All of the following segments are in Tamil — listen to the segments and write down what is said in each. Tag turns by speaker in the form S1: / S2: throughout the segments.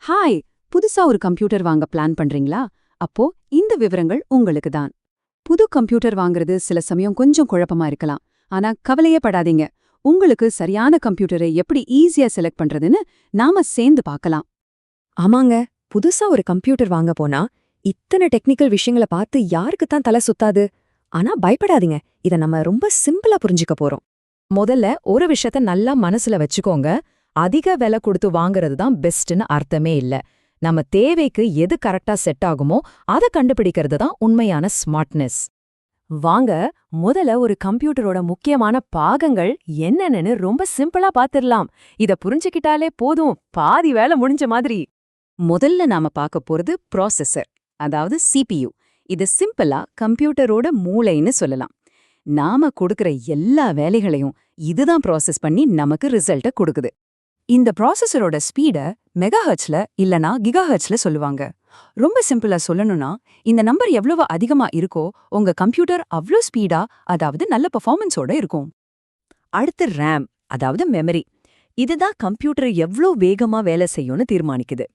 S1: ஹாய், புதுசா ஒரு கம்ப்யூட்டர் வாங்க பிளான் பண்றீங்களா? அப்போ இந்த விவரங்கள் உங்களுக்கு தான். புது கம்ப்யூட்டர் வாங்குறது சில சமயம் கொஞ்சம் குழப்பமா இருக்கலாம். ஆனா கவலையே படாதீங்க. உங்களுக்கு சரியான கம்ப்யூட்டரை எப்படி ஈஸியா செலக்ட் பண்றதுன்னு நாம சேர்ந்து பார்க்கலாம்.
S2: ஆமாங்க. புதுசா ஒரு கம்ப்யூட்டர் வாங்க போனா, இத்தனை டெக்னிக்கல் விஷயங்கள பார்த்து யாருக்கு தான் தலை சுத்தாது? ஆனா பயப்படாதீங்க. இத நம்ம ரொம்ப சிம்பிளா புரிஞ்சுக்க போறோம். முதல்ல ஒரு விஷயத்த நல்லா மனசுல வச்சுக்கோங்க. அதிக விலை கொடுத்து வாங்குறது தான் பெஸ்ட்னு அர்த்தமே இல்ல. நம்ம தேவைக்கு எது கரெக்டா செட் ஆகுமோ அத கண்டுபிடிக்கிறது தான் உண்மையான ஸ்மார்ட்னஸ். வாங்க, முதல்ல ஒரு கம்ப்யூட்டரோட முக்கியமான பாகங்கள் என்னன்னு ரொம்ப சிம்பிளா பாத்திரலாம். இத புரிஞ்சுக்கிட்டாலே போதும், பாதி வேலை முடிஞ்ச மாதிரி.
S1: முதல்ல நாம பார்க்க போறது ப்ராசஸர், அதாவது CPU. இது சிம்பிளா கம்ப்யூட்டரோட மூளைன்னு சொல்லலாம். நாம கொடுக்கிற எல்லா வேலைகளையும் இதுதான் ப்ராசஸ் பண்ணி நமக்கு ரிசல்ட்ட கொடுக்குது. இந்த ப்ராசஸரோட ஸ்பீட மெகாஹெர்ட்ஸ்ல இல்லனா கிகாஹெர்ட்ஸ்ல சொல்லுவாங்க. ரொம்ப சிம்பிளா சொல்லணும்னா, இந்த நம்பர் எவ்வளவு அதிகமா இருக்கோ உங்க கம்ப்யூட்டர் அவ்ளோ ஸ்பீடா, அதாவது நல்ல பெர்ஃபார்மன்ஸோட இருக்கும்.
S2: அடுத்து ரேம், அதாவது மெமரி. இதுதான் கம்ப்யூட்டர் எவ்ளோ வேகமா வேலை செய்யும்னு தீர்மானிக்குது.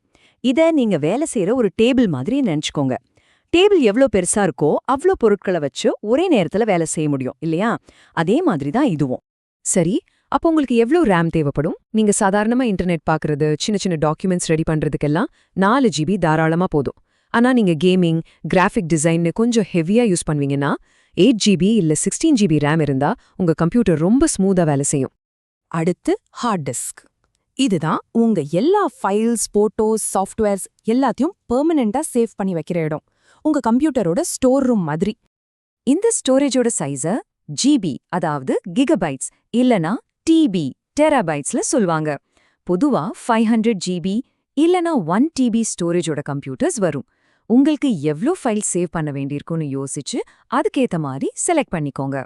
S2: இத நீங்க வேலை செய்யற ஒரு டேபிள் மாதிரி நினைச்சுக்கோங்க. டேபிள் எவ்ளோ பெருசா இருக்கோ அவ்ளோ பொருட்களை வச்சு ஒரே நேரத்துல வேலை செய்ய முடியும் இல்லையா? அதே மாதிரி தான் இதுவும். சரி, அப்போ உங்களுக்கு எவ்ளோ ரேம் தேவைப்படும்? நீங்க சாதாரணமா இன்டர்நெட் பாக்குறது, சின்ன சின்ன டாக்குமெண்ட்ஸ் ரெடி பண்றதுக்கெல்லாம் 4 ஜிபி தாராளமா போதும். ஆனா நீங்க கேமிங், கிராஃபிக் டிசைன்னு கொஞ்சம் ஹெவியா யூஸ் பண்ணுவீங்கன்னா 8 ஜிபி இல்ல 16 ஜிபி ரேம் இருந்தா உங்க கம்ப்யூட்டர் ரொம்ப ஸ்மூதா வேலை செய்யும். அடுத்து ஹார்ட் டிஸ்க். இதுதான் உங்க எல்லா ஃபைல்ஸ், போட்டோஸ், சாஃப்ட்வேர்ஸ் எல்லாத்தையும் பெர்மனெண்டா சேவ் பண்ணி வைக்கிற இடம். உங்க கம்ப்யூட்டரோட ஸ்டோர் ரூம் மாதிரி. இந்த ஸ்டோரேஜோட சைஸ ஜிபி, அதாவது கிகபைட்ஸ் இல்லனா டிபி, டெராபைட்ஸ்ல சொல்வாங்க. பொதுவா 500 ஜிபி இல்லனா 1 டிபி ஸ்டோரேஜோட கம்ப்யூட்டர்ஸ் வரும். உங்களுக்கு எவ்ளோ ஃபைல் சேவ் பண்ண வேண்டியிருக்கும்னு யோசிச்சு அதுக்கேத்த மாதிரி செலக்ட் பண்ணிக்கோங்க.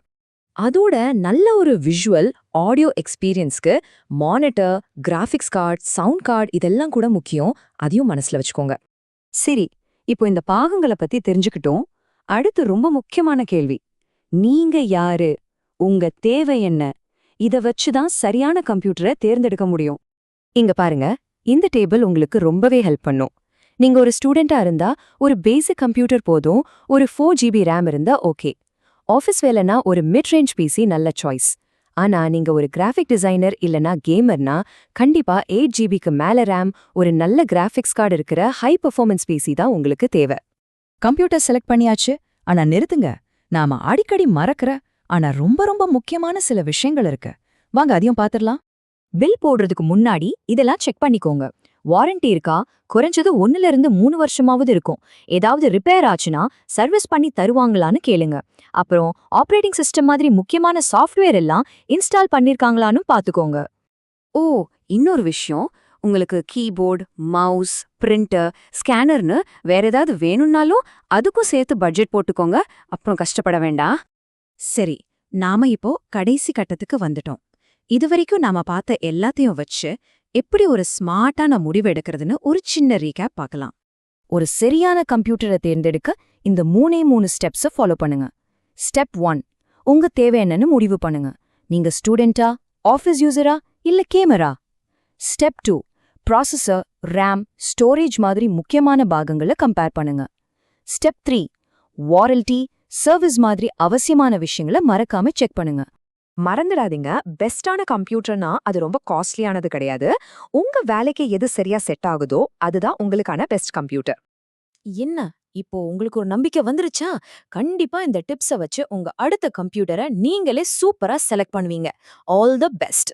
S2: அதோட நல்ல ஒரு விஷுவல், ஆடியோ எக்ஸ்பீரியன்ஸ்க்கு monitor, graphics card, sound card இதெல்லாம் கூட முக்கியம். அதையும் மனசுல வச்சுக்கோங்க.
S1: சரி, இப்போ இந்த பாகங்களை பத்தி தெரிஞ்சுக்கிட்டோம். அடுத்து ரொம்ப முக்கியமான கேள்வி. நீங்க யாரு? உங்க தேவை என்ன? இத வச்சுதான் சரியான கம்ப்யூட்டரை தேர்ந்தெடுக்க முடியும்.
S2: இங்க பாருங்க, இந்த டேபிள் உங்களுக்கு ரொம்பவே ஹெல்ப் பண்ணும். நீங்க ஒரு ஸ்டூடெண்டா இருந்தா ஒரு பேசிக் கம்ப்யூட்டர் போதும். ஒரு 4 ஜிபி ரேம் இருந்தா ஓகே. ஆஃபீஸ் வேலைனா ஒரு மிட் ரேஞ்ச் பிசி நல்ல சாய்ஸ். ஆனா நீங்க ஒரு கிராஃபிக் டிசைனர் இல்லனா கேமர்னா கண்டிப்பா 8 ஜிபிக்கு மேல ரேம், ஒரு நல்ல கிராஃபிக்ஸ் கார்டு இருக்கிற ஹை பெர்ஃபார்மன்ஸ் பிசி தான் உங்களுக்கு தேவை. கம்ப்யூட்டர் செலக்ட் பண்ணியாச்சு. ஆனா நிறுத்துங்க, நாம அடிக்கடி மறக்கிற ஆனா ரொம்ப ரொம்ப முக்கியமான சில விஷயங்கள் இருக்கு. வாங்க அதையும் பாத்திரலாம். பில் போடுறதுக்கு முன்னாடி இதெல்லாம் செக் பண்ணிக்கோங்க. வாரண்டி இருக்கா? குறைஞ்சது 1 இருந்து 3 வருஷமாவது இருக்கும். ஏதாவது ரிப்பேர் ஆச்சுன்னா சர்வீஸ் பண்ணி தருவாங்களான்னு கேளுங்க. அப்புறம் ஆப்ரேட்டிங் சிஸ்டம் மாதிரி முக்கியமான சாஃப்ட்வேர் எல்லாம் இன்ஸ்டால் பண்ணிருக்காங்களான்னு பாத்துக்கோங்க.
S1: ஓ, இன்னொரு விஷயம். உங்களுக்கு கீபோர்டு, மவுஸ், பிரிண்டர், ஸ்கேனர்னு வேற ஏதாவது வேணும்னாலும் அதுக்கும் சேர்த்து பட்ஜெட் போட்டுக்கோங்க. அப்புறம் கஷ்டப்பட வேண்டாம். சரி, நாம இப்போ கடைசி கட்டத்துக்கு வந்துட்டோம். இதுவரைக்கும் நாம பார்த்த எல்லாத்தையும் வச்சு எப்படி ஒரு ஸ்மார்ட்டான முடிவு எடுக்கிறதுன்னு ஒரு சின்ன ரீகேப் பார்க்கலாம்.
S2: ஒரு சரியான கம்ப்யூட்டரை தேர்ந்தெடுக்க இந்த 3 ஸ்டெப்ஸை ஃபாலோ பண்ணுங்க. ஸ்டெப் 1, உங்க தேவை என்னன்னு முடிவு பண்ணுங்க. நீங்க ஸ்டூடெண்டா, ஆஃபீஸ் யூசரா இல்ல camera? Step 2, processor, RAM, storage மாதிரி முக்கியமான பாகங்களை கம்பேர் பண்ணுங்க. ஸ்டெப் 3, வாரண்டி, சர்வீஸ் மாதிரி அவசியமான விஷயங்களை மறக்காம செக் பண்ணுங்க. மறந்துடாதீங்க, பெஸ்டான கம்ப்யூட்டர்னா அது ரொம்ப காஸ்ட்லியானது கிடையாது. உங்க வேலைக்கு எது சரியா செட் ஆகுதோ அதுதான் உங்களுக்கான பெஸ்ட் கம்ப்யூட்டர். என்ன, இப்போ உங்களுக்கு ஒரு நம்பிக்கை வந்துருச்சா? கண்டிப்பா இந்த டிப்ஸை வச்சு உங்க அடுத்த கம்ப்யூட்டரை நீங்களே சூப்பரா செலக்ட் பண்ணுவீங்க. All the best.